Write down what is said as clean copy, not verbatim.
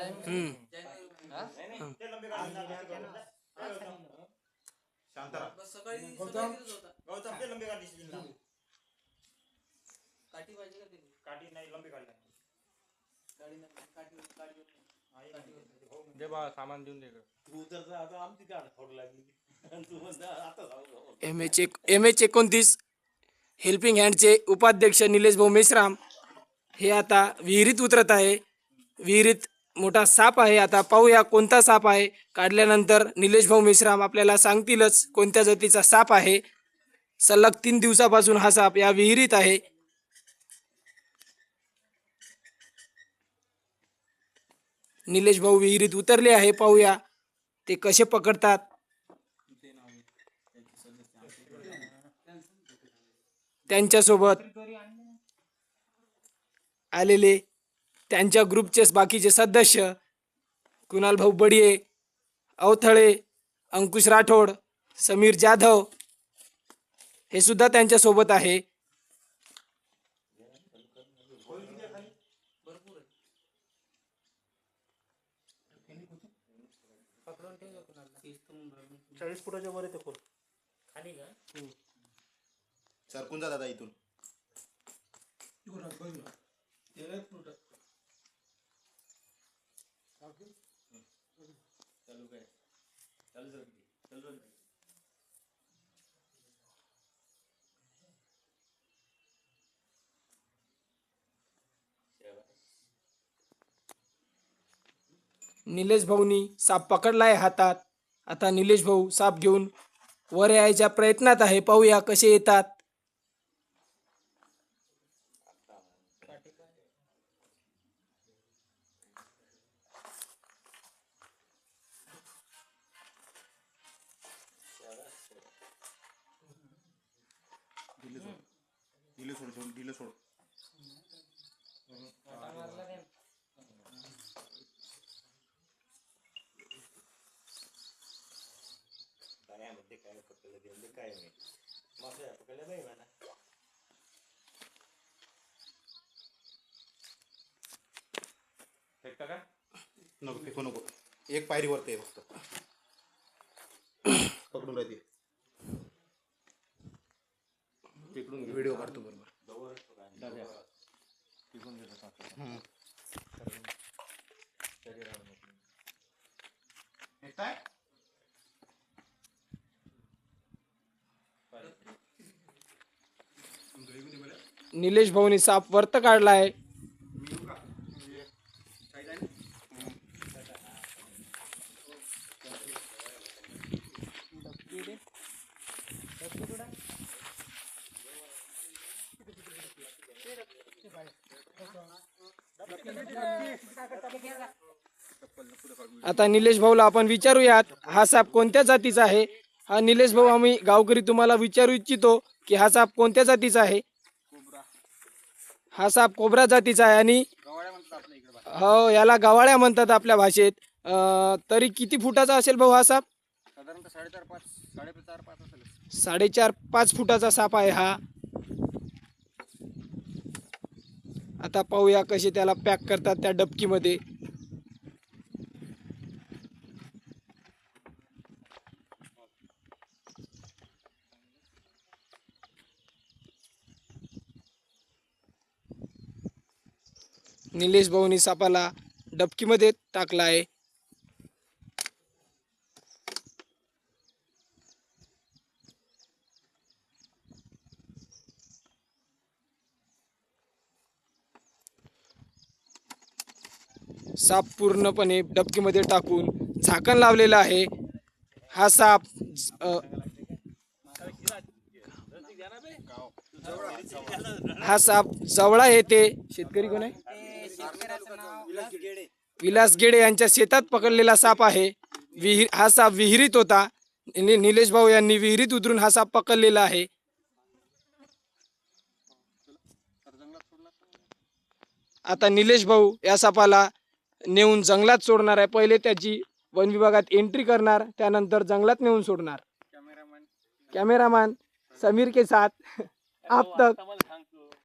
हम्म सामान देऊन दे MH29 हेल्पिंग हँडचे उपाध्यक्ष निलेश भाऊ मेश्राम हे आता विहिरीत उतरत आहे. विहिरीत मोठा साप आहे. आता पाहूया कोणता साप आहे. काढल्यानंतर निलेश भाऊ मेश्राम आपल्याला सांगतीलच कोणत्या जातीचा साप आहे. सलग 3 दिवसापासून हा साप या विहिरीत आहे. निलेश भाऊ विहिरीत उतरले आहे. पाहूया ते कसे पकडतात. त्यांच्यासोबत आलेले त्यांच्या ग्रुपचे बाकीचे सदस्य कुणाल भाऊ बडिये, अवथळे, अंकुश राठोड, समीर जाधव हे सुद्धा त्यांच्या सोबत आहे. फुटाच्या वर येते खोल खाली का सरकून जा दादा इथून चालू काय चालू निलेश भाऊनी साप पकडलाय हातात. आता निलेश भाऊ साप घेऊन वर यायच्या प्रयत्नात आहे. पाहूया कसे येतात. ढिले सोड ढिले सोड काय नको फेकू नको. एक पायरी वरती आहे फक्त पकडून राहते. तिकडून व्हिडिओ काढतो बरोबर. निलेश भाऊनी साप वरत काढलाय. आता निलेश भाऊला आपण विचारूयात हा साप कोणत्या जातीचा आहे. हा निलेश भाऊ आम्ही गावकरी तुम्हाला विचारू इच्छितो की हा साप कोणत्या जातीचा आहे. हा साप कोब्रा जातीचा आहे आणि हो याला गवाळ्या म्हणतात आपल्या भाषेत. तरी किती फुटाचा असेल भाऊ हा साप. साधारणतः 4.5 फुटाचा साप आहे हा. आता पाहूया कसे त्याला पॅक करतात त्या डबकीमध्ये. निलेश भाऊनी सापाला डबकीमध्ये टाकला आहे. साप पूर्णपणे डबकीमध्ये टाकून झाकण लावलेलं आहे. हा साप जवळा येथे शेतकरी कोण आहे विलास गेडे यांच्या शेतात पकडलेला साप आहे. हा साप विहिरीत होता. निलेश भाऊ यांनी विहिरीत उतरून हा साप पकडलेला आहे. आता निलेश भाऊ या सापाला नेऊन जंगलात सोडणार आहे. पहिले त्याची वन विभागात एंट्री करणार, त्यानंतर जंगलात नेऊन सोडणार. कॅमेरामॅन समीर के साथ आप तक